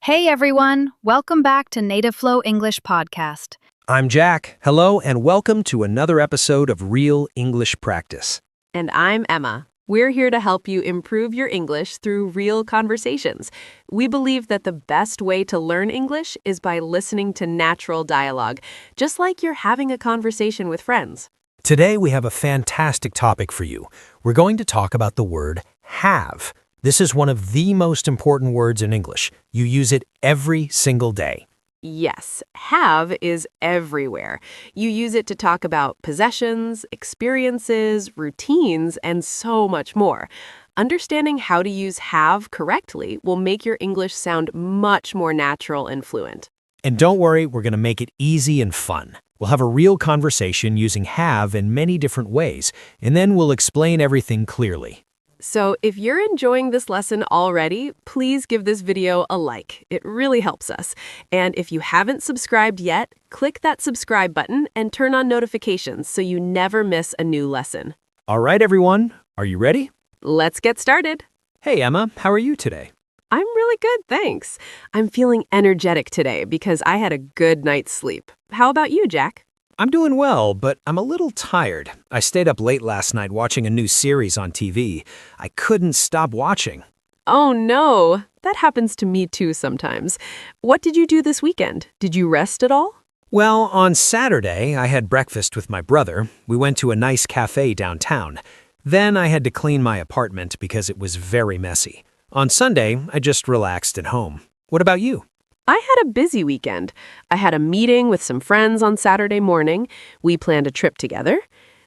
Hey everyone, welcome back to Native Flow English Podcast. I'm Jack. Hello, and welcome to another episode of Real English Practice. And I'm Emma. We're here to help you improve your English through real conversations. We believe that the best way to learn English is by listening to natural dialogue, just like you're having a conversation with friends. Today we have a fantastic topic for you. We're going to talk about the word have. This is one of the most important words in English. You use it every single day. Yes, have is everywhere. You use it to talk about possessions, experiences, routines, and so much more. Understanding how to use have correctly will make your English sound much more natural and fluent. And don't worry, we're going to make it easy and fun. We'll have a real conversation using have in many different ways, and then we'll explain everything clearly. So if you're enjoying this lesson already, please give this video a like. It really helps us. And if you haven't subscribed yet, click that subscribe button and turn on notifications so you never miss a new lesson. All right, everyone. Are you ready? Let's get started. Hey, Emma. How are you today? I'm really good, thanks. I'm feeling energetic today because I had a good night's sleep. How about you, Jack? I'm doing well, but I'm a little tired. I stayed up late last night watching a new series on TV. I couldn't stop watching. Oh no, that happens to me too sometimes. What did you do this weekend? Did you rest at all? Well, on Saturday, I had breakfast with my brother. We went to a nice cafe downtown. Then I had to clean my apartment because it was very messy. On Sunday, I just relaxed at home. What about you? I had a busy weekend. I had a meeting with some friends on Saturday morning. We planned a trip together.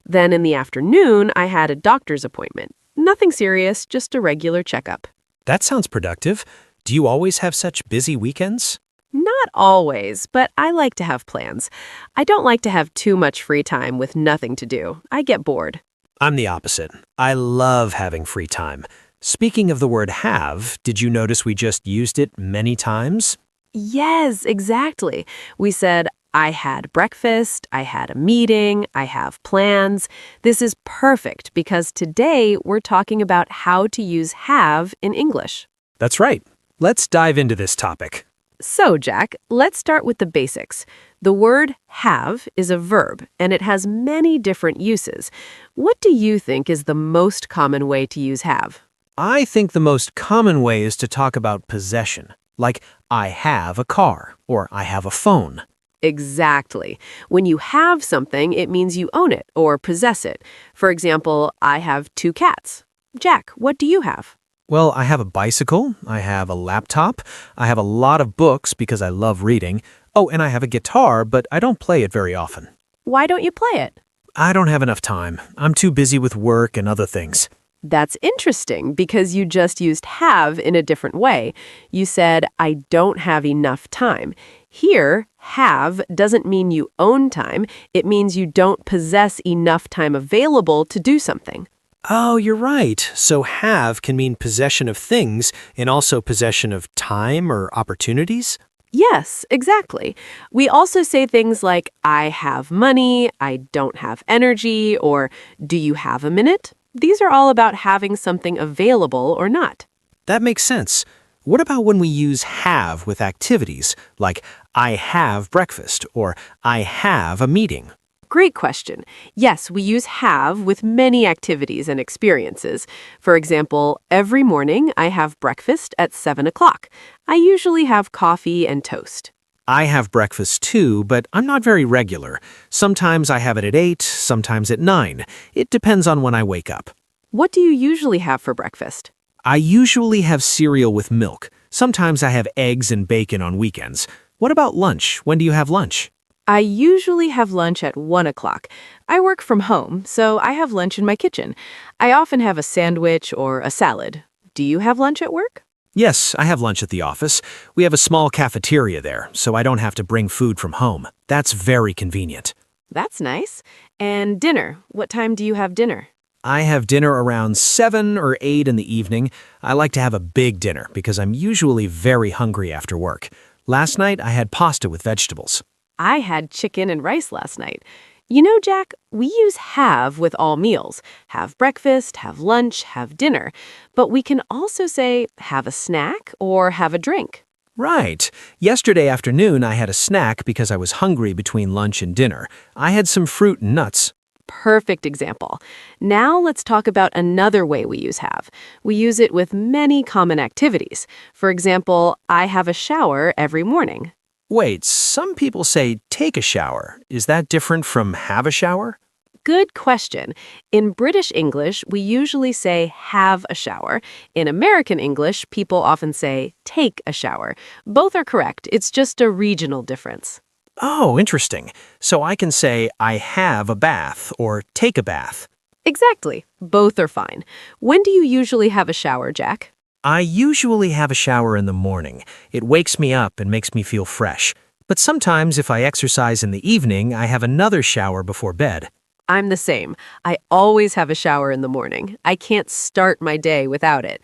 Then in the afternoon, I had a doctor's appointment. Nothing serious, just a regular checkup. That sounds productive. Do you always have such busy weekends? Not always, but I like to have plans. I don't like to have too much free time with nothing to do. I get bored. I'm the opposite. I love having free time. Speaking of the word have, did you notice we just used it many times? Yes, exactly. We said, I had breakfast, I had a meeting, I have plans. This is perfect because today we're talking about how to use have in English. That's right. Let's dive into this topic. So, Jack, let's start with the basics. The word have is a verb, and it has many different uses. What do you think is the most common way to use have? I think the most common way is to talk about possession, like I have a car or I have a phone. Exactly. When you have something, it means you own it or possess it. For example, I have 2 cats. Jack, what do you have? Well, I have a bicycle, I have a laptop, I have a lot of books because I love reading. Oh, and I have a guitar, but I don't play it very often. Why don't you play it? I don't have enough time. I'm too busy with work and other things. That's interesting because you just used have in a different way. You said, I don't have enough time. Here, have doesn't mean you own time. It means you don't possess enough time available to do something. Oh, you're right. So have can mean possession of things and also possession of time or opportunities? Yes, exactly. We also say things like, I have money, I don't have energy, or do you have a minute? These are all about having something available or not. That makes sense. What about when we use have with activities, like I have breakfast or I have a meeting? Great question. Yes, we use have with many activities and experiences. For example, every morning I have breakfast at 7 o'clock. I usually have coffee and toast. I have breakfast too, but I'm not very regular. Sometimes I have it at 8, sometimes at 9. It depends on when I wake up. What do you usually have for breakfast? I usually have cereal with milk. Sometimes I have eggs and bacon on weekends. What about lunch? When do you have lunch? I usually have lunch at 1 o'clock. I work from home, so I have lunch in my kitchen. I often have a sandwich or a salad. Do you have lunch at work? Yes, I have lunch at the office. We have a small cafeteria there, so I don't have to bring food from home. That's very convenient. That's nice. And dinner, what time do you have dinner? I have dinner around 7 or 8 in the evening. I like to have a big dinner because I'm usually very hungry after work. Last night, I had pasta with vegetables. I had chicken and rice last night. You know, Jack, we use have with all meals. Have breakfast, have lunch, have dinner. But we can also say have a snack or have a drink. Right. Yesterday afternoon, I had a snack because I was hungry between lunch and dinner. I had some fruit and nuts. Perfect example. Now let's talk about another way we use have. We use it with many common activities. For example, I have a shower every morning. Wait, some people say take a shower. Is that different from have a shower? Good question. In British English, we usually say have a shower. In American English, people often say take a shower. Both are correct. It's just a regional difference. Oh, interesting. So I can say I have a bath or take a bath. Exactly. Both are fine. When do you usually have a shower, Jack? I usually have a shower in the morning. It wakes me up and makes me feel fresh. But sometimes if I exercise in the evening, I have another shower before bed. I'm the same. I always have a shower in the morning. I can't start my day without it.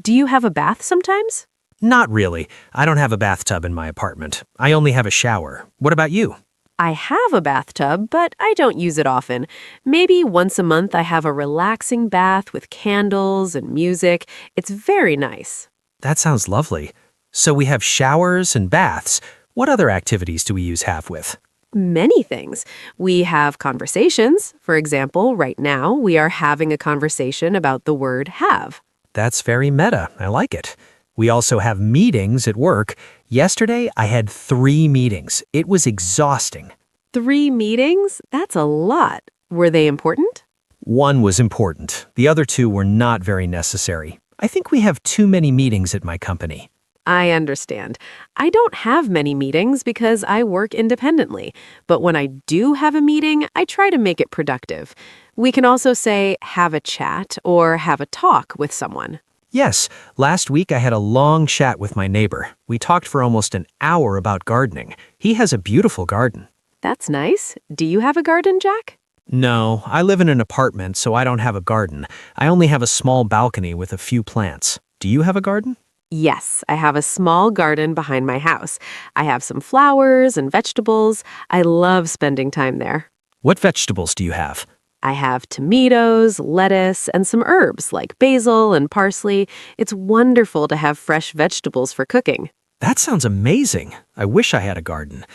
Do you have a bath sometimes? Not really. I don't have a bathtub in my apartment. I only have a shower. What about you? I have a bathtub, but I don't use it often. Maybe once a month I have a relaxing bath with candles and music. It's very nice. That sounds lovely. So we have showers and baths. What other activities do we use have with? Many things. We have conversations. For example, right now we are having a conversation about the word have. That's very meta. I like it. We also have meetings at work. Yesterday, I had 3 meetings. It was exhausting. 3 meetings? That's a lot. Were they important? One was important. The other 2 were not very necessary. I think we have too many meetings at my company. I understand. I don't have many meetings because I work independently. But when I do have a meeting, I try to make it productive. We can also say have a chat or have a talk with someone. Yes, last week I had a long chat with my neighbor. We talked for almost an hour about gardening. He has a beautiful garden. That's nice. Do you have a garden, Jack? No, I live in an apartment, so I don't have a garden. I only have a small balcony with a few plants. Do you have a garden? Yes, I have a small garden behind my house. I have some flowers and vegetables. I love spending time there. What vegetables do you have? I have tomatoes, lettuce, and some herbs like basil and parsley. It's wonderful to have fresh vegetables for cooking. That sounds amazing. I wish I had a garden.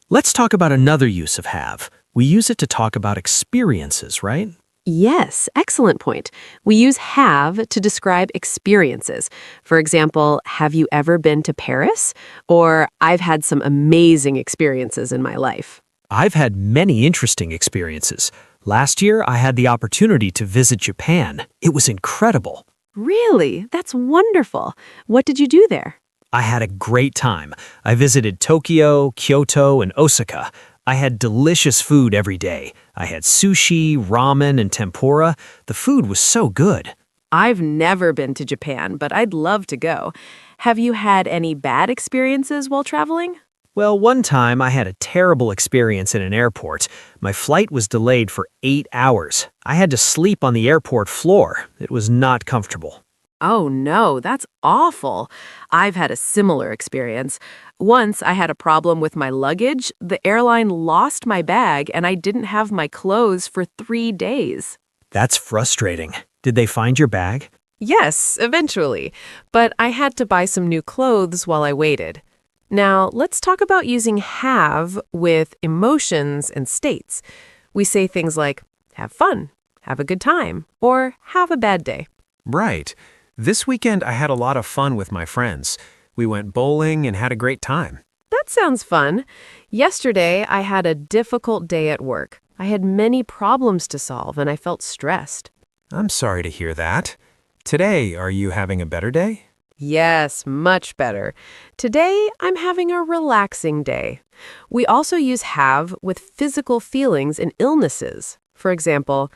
Let's talk about another use of have. We use it to talk about experiences, right? Yes, excellent point. We use have to describe experiences. For example, have you ever been to Paris? Or I've had some amazing experiences in my life. I've had many interesting experiences. Last year, I had the opportunity to visit Japan. It was incredible. Really? That's wonderful. What did you do there? I had a great time. I visited Tokyo, Kyoto, and Osaka. I had delicious food every day. I had sushi, ramen, and tempura. The food was so good. I've never been to Japan, but I'd love to go. Have you had any bad experiences while traveling? Well, one time I had a terrible experience in an airport. My flight was delayed for 8 hours. I had to sleep on the airport floor. It was not comfortable. Oh no, that's awful. I've had a similar experience. Once I had a problem with my luggage. The airline lost my bag and I didn't have my clothes for 3 days. That's frustrating. Did they find your bag? Yes, eventually. But I had to buy some new clothes while I waited. Now, let's talk about using have with emotions and states. We say things like, have fun, have a good time, or have a bad day. Right. This weekend I had a lot of fun with my friends. We went bowling and had a great time. That sounds fun. Yesterday, I had a difficult day at work. I had many problems to solve and I felt stressed. I'm sorry to hear that. Today, are you having a better day? Yes, much better. Today, I'm having a relaxing day. We also use have with physical feelings and illnesses. For example,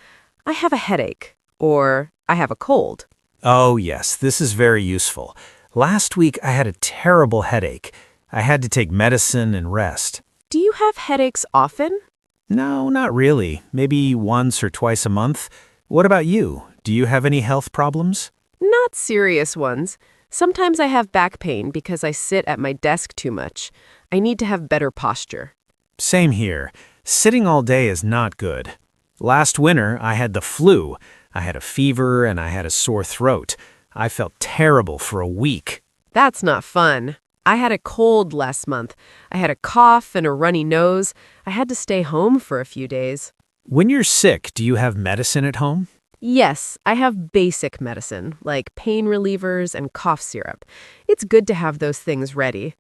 I have a headache or I have a cold. Oh, yes, this is very useful. Last week, I had a terrible headache. I had to take medicine and rest. Do you have headaches often? No, not really. Maybe once or twice a month. What about you? Do you have any health problems? Not serious ones. Sometimes I have back pain because I sit at my desk too much. I need to have better posture. Same here. Sitting all day is not good. Last winter, I had the flu. I had a fever and I had a sore throat. I felt terrible for a week. That's not fun. I had a cold last month. I had a cough and a runny nose. I had to stay home for a few days. When you're sick, do you have medicine at home? Yes, I have basic medicine, like pain relievers and cough syrup. It's good to have those things ready.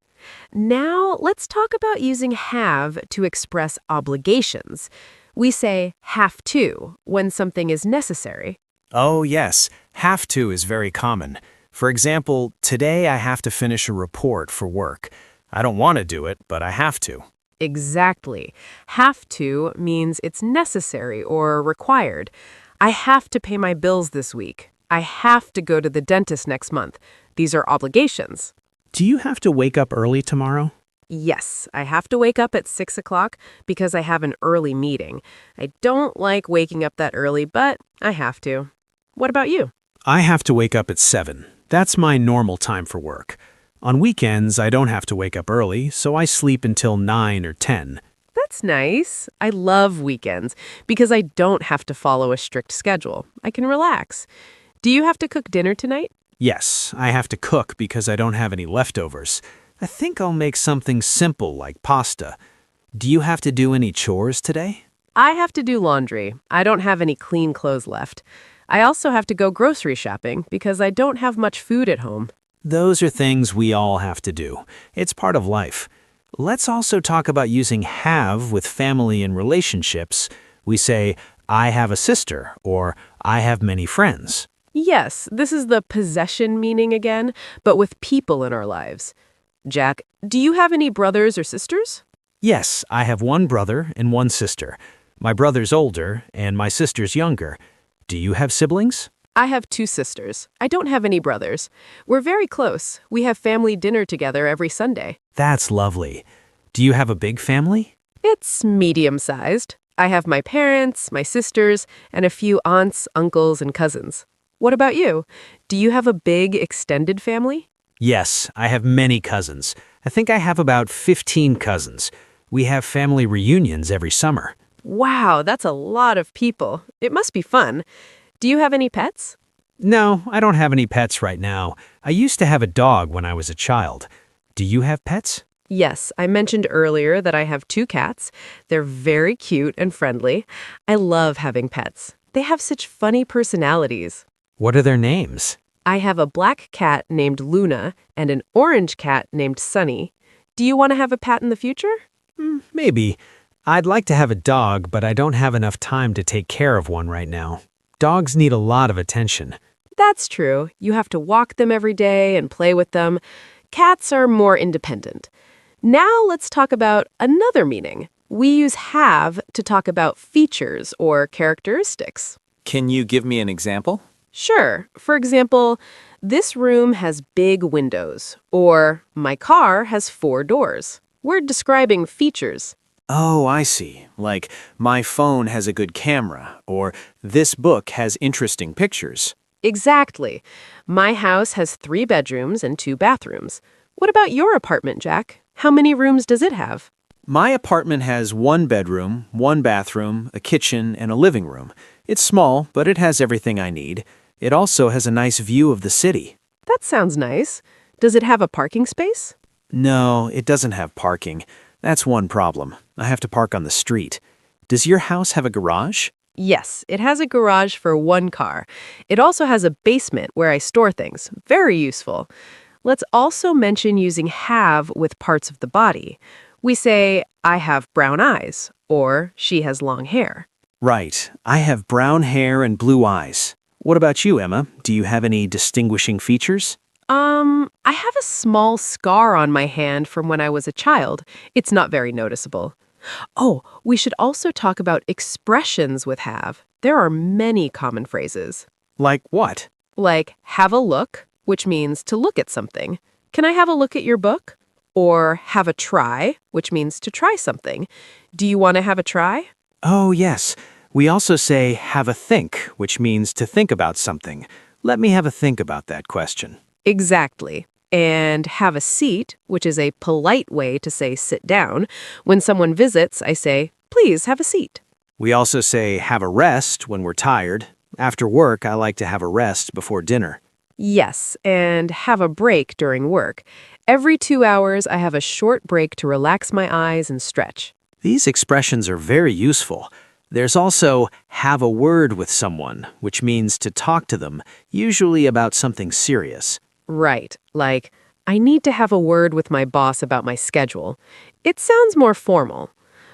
Now, let's talk about using have to express obligations. We say have to when something is necessary. Oh, yes. Have to is very common. For example, today I have to finish a report for work. I don't want to do it, but I have to. Exactly. Have to means it's necessary or required. I have to pay my bills this week. I have to go to the dentist next month. These are obligations. Do you have to wake up early tomorrow? Yes, I have to wake up at 6 o'clock because I have an early meeting. I don't like waking up that early, but I have to. What about you? I have to wake up at 7. That's my normal time for work. On weekends, I don't have to wake up early, so I sleep until 9 or 10. That's nice. I love weekends because I don't have to follow a strict schedule. I can relax. Do you have to cook dinner tonight? Yes, I have to cook because I don't have any leftovers. I think I'll make something simple like pasta. Do you have to do any chores today? I have to do laundry. I don't have any clean clothes left. I also have to go grocery shopping because I don't have much food at home. Those are things we all have to do. It's part of life. Let's also talk about using have with family and relationships. We say, I have a sister, or I have many friends. Yes, this is the possession meaning again, but with people in our lives. Jack, do you have any brothers or sisters? Yes, I have one brother and one sister. My brother's older, and my sister's younger. Do you have siblings? I have 2 sisters. I don't have any brothers. We're very close. We have family dinner together every Sunday. That's lovely. Do you have a big family? It's medium-sized. I have my parents, my sisters, and a few aunts, uncles, and cousins. What about you? Do you have a big, extended family? Yes, I have many cousins. I think I have about 15 cousins. We have family reunions every summer. Wow, that's a lot of people. It must be fun. Do you have any pets? No, I don't have any pets right now. I used to have a dog when I was a child. Do you have pets? Yes, I mentioned earlier that I have 2 cats. They're very cute and friendly. I love having pets. They have such funny personalities. What are their names? I have a black cat named Luna and an orange cat named Sunny. Do you want to have a pet in the future? Maybe. I'd like to have a dog, but I don't have enough time to take care of one right now. Dogs need a lot of attention. That's true. You have to walk them every day and play with them. Cats are more independent. Now let's talk about another meaning. We use have to talk about features or characteristics. Can you give me an example? Sure. For example, this room has big windows, or my car has 4 doors. We're describing features. Oh, I see. Like, my phone has a good camera, or this book has interesting pictures. Exactly. My house has 3 bedrooms and 2 bathrooms. What about your apartment, Jack? How many rooms does it have? My apartment has 1 bedroom, 1 bathroom, a kitchen, and a living room. It's small, but it has everything I need. It also has a nice view of the city. That sounds nice. Does it have a parking space? No, it doesn't have parking. That's one problem. I have to park on the street. Does your house have a garage? Yes, it has a garage for 1 car. It also has a basement where I store things. Very useful. Let's also mention using have with parts of the body. We say, I have brown eyes, or she has long hair. Right. I have brown hair and blue eyes. What about you, Emma? Do you have any distinguishing features? I have a small scar on my hand from when I was a child. It's not very noticeable. Oh, we should also talk about expressions with have. There are many common phrases. Like what? Like, have a look, which means to look at something. Can I have a look at your book? Or have a try, which means to try something. Do you want to have a try? Oh, yes. We also say have a think, which means to think about something. Let me have a think about that question. Exactly. And have a seat, which is a polite way to say sit down. When someone visits, I say, please have a seat. We also say have a rest when we're tired. After work, I like to have a rest before dinner. Yes, and have a break during work. Every 2 hours, I have a short break to relax my eyes and stretch. These expressions are very useful. There's also have a word with someone, which means to talk to them, usually about something serious. Right, like, I need to have a word with my boss about my schedule. It sounds more formal.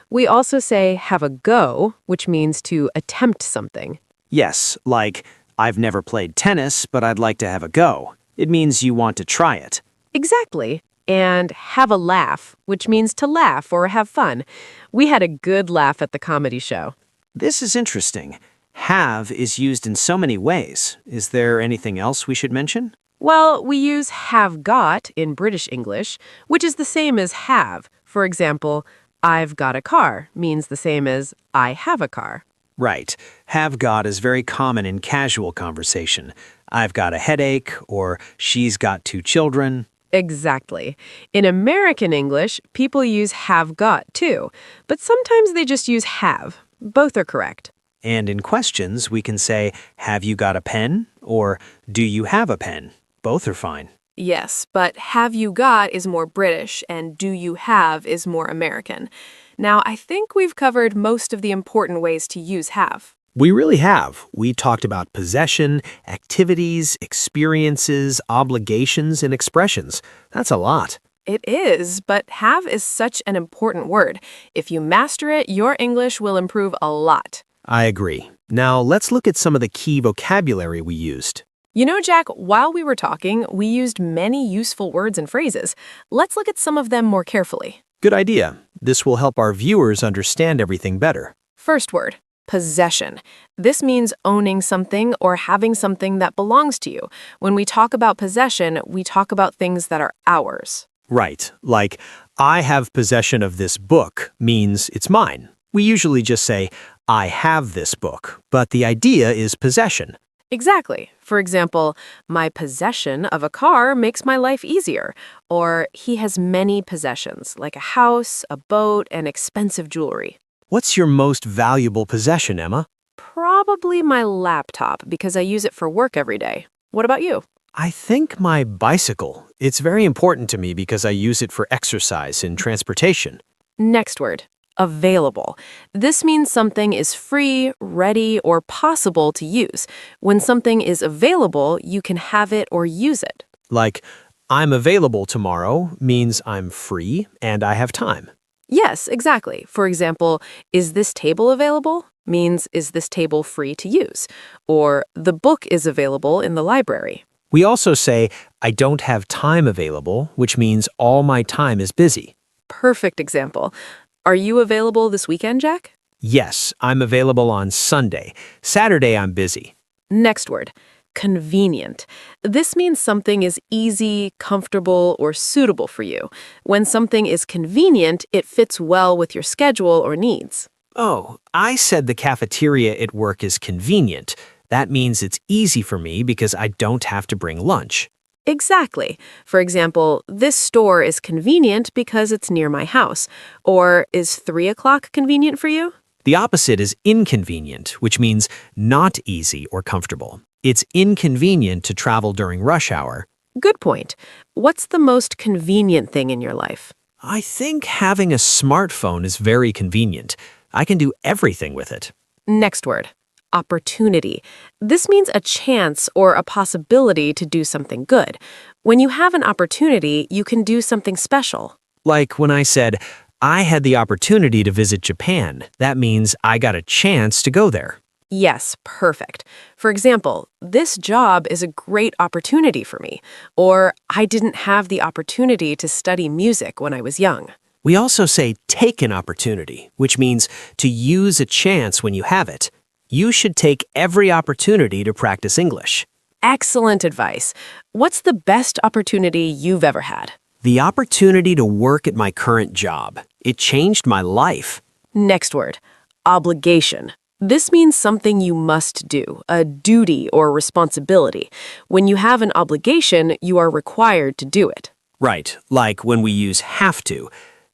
We also say have a go, which means to attempt something. Yes, like, I've never played tennis, but I'd like to have a go. It means you want to try it. Exactly. And have a laugh, which means to laugh or have fun. We had a good laugh at the comedy show. This is interesting. Have is used in so many ways. Is there anything else we should mention? Well, we use have got in British English, which is the same as have. For example, I've got a car means the same as I have a car. Right. Have got is very common in casual conversation. I've got a headache, or she's got 2 children. Exactly. In American English, people use have got too, but sometimes they just use have. Both are correct. And in questions, we can say, have you got a pen? Or do you have a pen? Both are fine. Yes, but have you got is more British and do you have is more American. Now, I think we've covered most of the important ways to use have. We really have. We talked about possession, activities, experiences, obligations, and expressions. That's a lot. It is, but have is such an important word. If you master it, your English will improve a lot. I agree. Now, let's look at some of the key vocabulary we used. You know, Jack, while we were talking, we used many useful words and phrases. Let's look at some of them more carefully. Good idea. This will help our viewers understand everything better. First word, possession. This means owning something or having something that belongs to you. When we talk about possession, we talk about things that are ours. Right, like, I have possession of this book means it's mine. We usually just say, I have this book, but the idea is possession. Exactly. For example, my possession of a car makes my life easier. Or he has many possessions, like a house, a boat, and expensive jewelry. What's your most valuable possession, Emma? Probably my laptop, because I use it for work every day. What about you? I think my bicycle. It's very important to me because I use it for exercise and transportation. Next word, available. This means something is free, ready, or possible to use. When something is available, you can have it or use it. Like, I'm available tomorrow means I'm free and I have time. Yes, exactly. For example, is this table available? Means is this table free to use? Or the book is available in the library. We also say, I don't have time available, which means all my time is busy. Perfect example. Are you available this weekend, Jack? Yes, I'm available on Sunday. Saturday, I'm busy. Next word, convenient. This means something is easy, comfortable, or suitable for you. When something is convenient, it fits well with your schedule or needs. Oh, I said the cafeteria at work is convenient. That means it's easy for me because I don't have to bring lunch. Exactly. For example, this store is convenient because it's near my house. Or is 3 o'clock convenient for you? The opposite is inconvenient, which means not easy or comfortable. It's inconvenient to travel during rush hour. Good point. What's the most convenient thing in your life? I think having a smartphone is very convenient. I can do everything with it. Next word, opportunity. This means a chance or a possibility to do something good. When you have an opportunity, you can do something special. Like when I said, I had the opportunity to visit Japan. That means I got a chance to go there. Yes, perfect. For example, this job is a great opportunity for me. Or I didn't have the opportunity to study music when I was young. We also say take an opportunity, which means to use a chance when you have it. You should take every opportunity to practice English. Excellent advice. What's the best opportunity you've ever had? The opportunity to work at my current job. It changed my life. Next word, obligation. This means something you must do, a duty or responsibility. When you have an obligation, you are required to do it. Right, like when we use have to.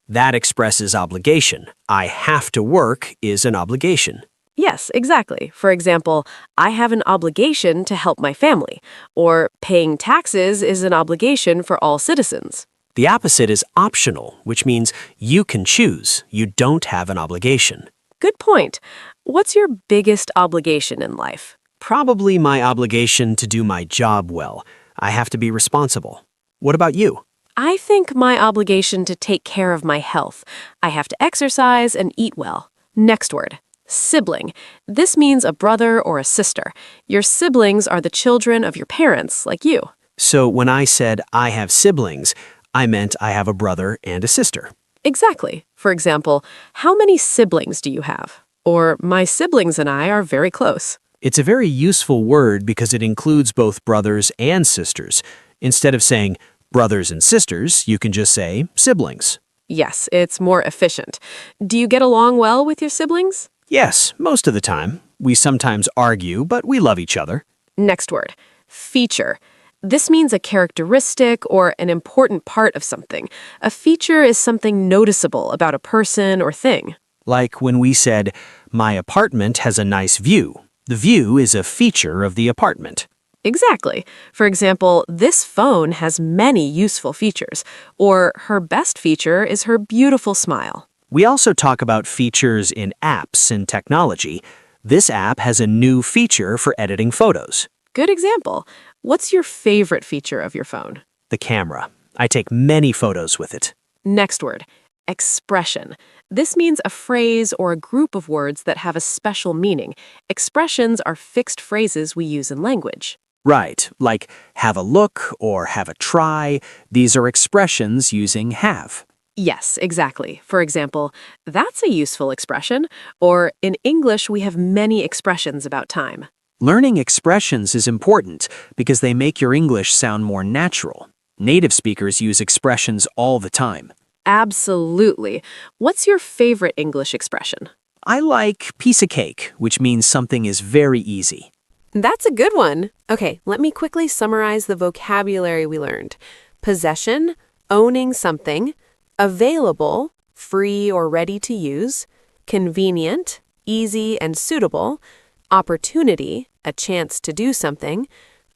That expresses obligation. I have to work is an obligation. Yes, exactly. For example, I have an obligation to help my family, or paying taxes is an obligation for all citizens. The opposite is optional, which means you can choose. You don't have an obligation. Good point. What's your biggest obligation in life? Probably my obligation to do my job well. I have to be responsible. What about you? I think my obligation to take care of my health. I have to exercise and eat well. Next word. Sibling. This means a brother or a sister. Your siblings are the children of your parents, like you. So when I said I have siblings, I meant I have a brother and a sister. Exactly. For example, how many siblings do you have? Or my siblings and I are very close. It's a very useful word because it includes both brothers and sisters. Instead of saying brothers and sisters, you can just say siblings. Yes, it's more efficient. Do you get along well with your siblings? Yes, most of the time. We sometimes argue, but we love each other. Next word. Feature. This means a characteristic or an important part of something. A feature is something noticeable about a person or thing. Like when we said, my apartment has a nice view. The view is a feature of the apartment. Exactly. For example, this phone has many useful features, or her best feature is her beautiful smile. We also talk about features in apps and technology. This app has a new feature for editing photos. Good example. What's your favorite feature of your phone? The camera. I take many photos with it. Next word. Expression. This means a phrase or a group of words that have a special meaning. Expressions are fixed phrases we use in language. Right, like have a look or have a try. These are expressions using have. Yes, exactly. For example, that's a useful expression, or in English, we have many expressions about time. Learning expressions is important because they make your English sound more natural. Native speakers use expressions all the time. Absolutely. What's your favorite English expression? I like piece of cake, which means something is very easy. That's a good one. Okay, let me quickly summarize the vocabulary we learned. Possession, owning something. Available, free or ready to use. Convenient, easy and suitable. Opportunity, a chance to do something.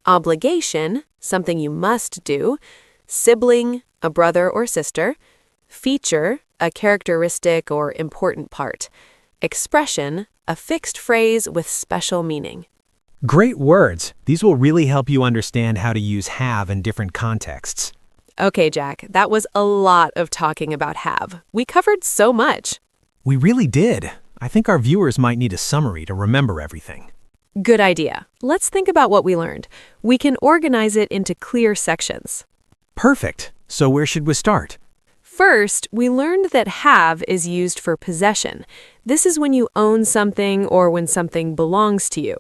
Obligation, something you must do. Sibling, a brother or sister. Feature, a characteristic or important part. Expression, a fixed phrase with special meaning. Great words. These will really help you understand how to use have in different contexts. Okay, Jack, that was a lot of talking about have. We covered so much. We really did. I think our viewers might need a summary to remember everything. Good idea. Let's think about what we learned. We can organize it into clear sections. Perfect. So where should we start? First, we learned that have is used for possession. This is when you own something or when something belongs to you.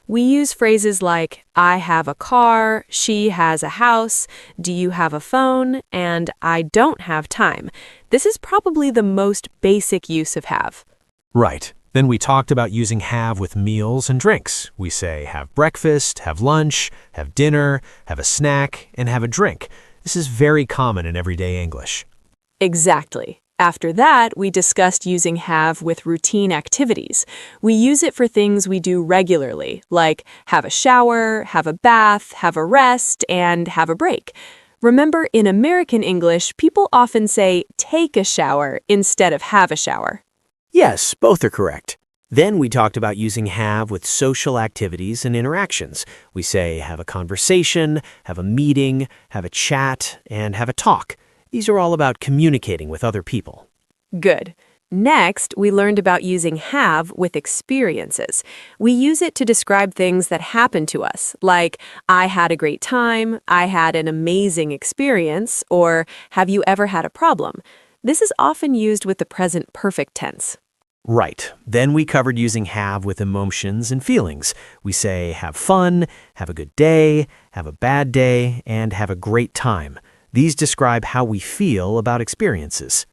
We use phrases like, I have a car, she has a house, do you have a phone, and I don't have time. This is probably the most basic use of have. Right. Then we talked about using have with meals and drinks. We say have breakfast, have lunch, have dinner, have a snack, and have a drink. This is very common in everyday English. Exactly. After that, we discussed using have with routine activities. We use it for things we do regularly, like have a shower, have a bath, have a rest, and have a break. Remember, in American English, people often say take a shower instead of have a shower. Yes, both are correct. Then we talked about using have with social activities and interactions. We say have a conversation, have a meeting, have a chat, and have a talk. These are all about communicating with other people. Good. Next, we learned about using have with experiences. We use it to describe things that happen to us, like I had a great time, I had an amazing experience, or have you ever had a problem? This is often used with the present perfect tense. Right. Then we covered using have with emotions and feelings. We say have fun, have a good day, have a bad day, and have a great time. These describe how we feel about experiences.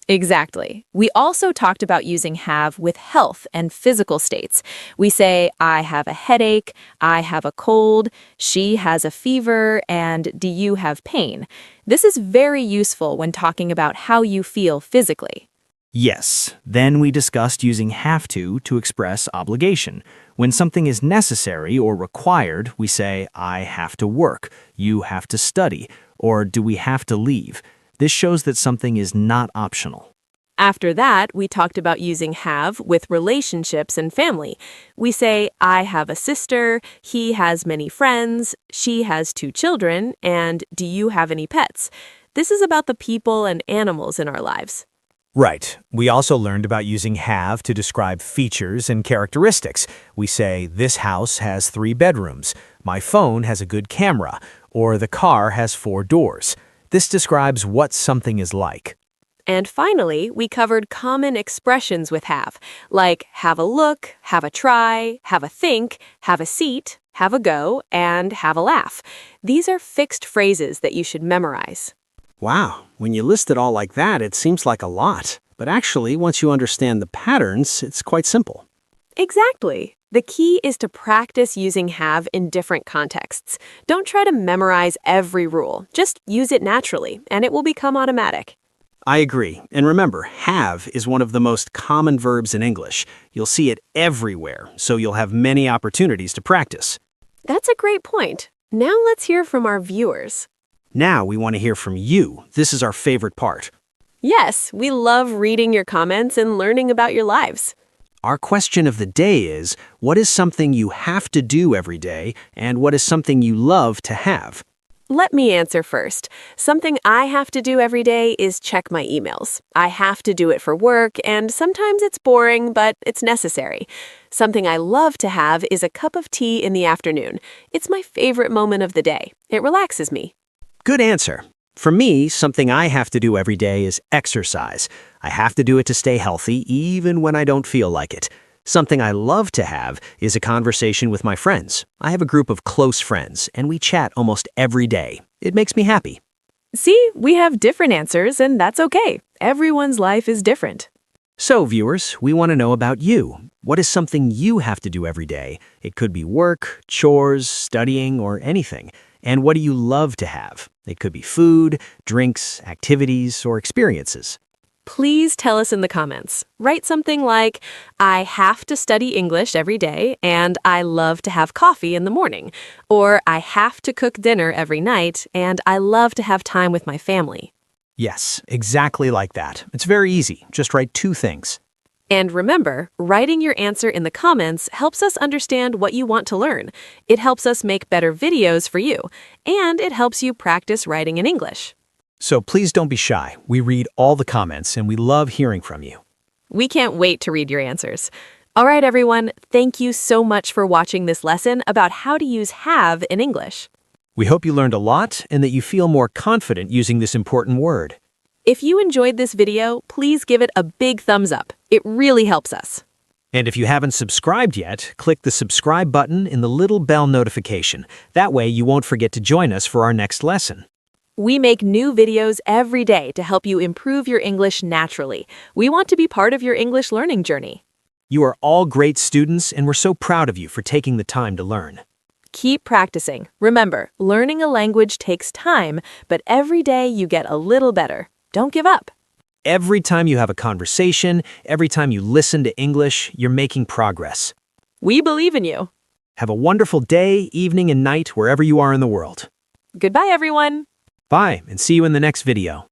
Exactly. We also talked about using have with health and physical states. We say, I have a headache, I have a cold, she has a fever, and do you have pain? This is very useful when talking about how you feel physically. Yes. Then we discussed using have to express obligation. When something is necessary or required, we say, I have to work, you have to study, or do we have to leave? This shows that something is not optional. After that, we talked about using have with relationships and family. We say, I have a sister, he has many friends, she has 2 children, and do you have any pets? This is about the people and animals in our lives. Right. We also learned about using have to describe features and characteristics. We say, this house has 3 bedrooms, my phone has a good camera, or the car has 4 doors. This describes what something is like. And finally, we covered common expressions with like have a look, have a try, have a think, have a seat, have a go, and have a laugh. These are fixed phrases that you should memorize. Wow, when you list it all like that, it seems like a lot. But actually, once you understand the patterns, it's quite simple. Exactly. The key is to practice using have in different contexts. Don't try to memorize every rule. Just use it naturally, and it will become automatic. I agree. And remember, have is one of the most common verbs in English. You'll see it everywhere, so you'll have many opportunities to practice. That's a great point. Now let's hear from our viewers. Now we want to hear from you. This is our favorite part. Yes, we love reading your comments and learning about your lives. Our question of the day is, what is something you have to do every day, and what is something you love to have? Let me answer first. Something I have to do every day is check my emails. I have to do it for work, and sometimes it's boring, but it's necessary. Something I love to have is a cup of tea in the afternoon. It's my favorite moment of the day. It relaxes me. Good answer. For me, something I have to do every day is exercise. I have to do it to stay healthy, even when I don't feel like it. Something I love to have is a conversation with my friends. I have a group of close friends, and we chat almost every day. It makes me happy. See, we have different answers, and that's okay. Everyone's life is different. So, viewers, we want to know about you. What is something you have to do every day? It could be work, chores, studying, or anything. And what do you love to have? It could be food, drinks, activities, or experiences. Please tell us in the comments. Write something like, I have to study English every day, and I love to have coffee in the morning. Or I have to cook dinner every night, and I love to have time with my family. Yes, exactly like that. It's very easy. Just write 2 things. And remember, writing your answer in the comments helps us understand what you want to learn. It helps us make better videos for you, and it helps you practice writing in English. So please don't be shy. We read all the comments, and we love hearing from you. We can't wait to read your answers. All right, everyone, thank you so much for watching this lesson about how to use have in English. We hope you learned a lot and that you feel more confident using this important word. If you enjoyed this video, please give it a big thumbs up. It really helps us. And if you haven't subscribed yet, click the subscribe button in the little bell notification. That way you won't forget to join us for our next lesson. We make new videos every day to help you improve your English naturally. We want to be part of your English learning journey. You are all great students, and we're so proud of you for taking the time to learn. Keep practicing. Remember, learning a language takes time, but every day you get a little better. Don't give up. Every time you have a conversation, every time you listen to English, you're making progress. We believe in you. Have a wonderful day, evening, and night wherever you are in the world. Goodbye, everyone. Bye, and see you in the next video.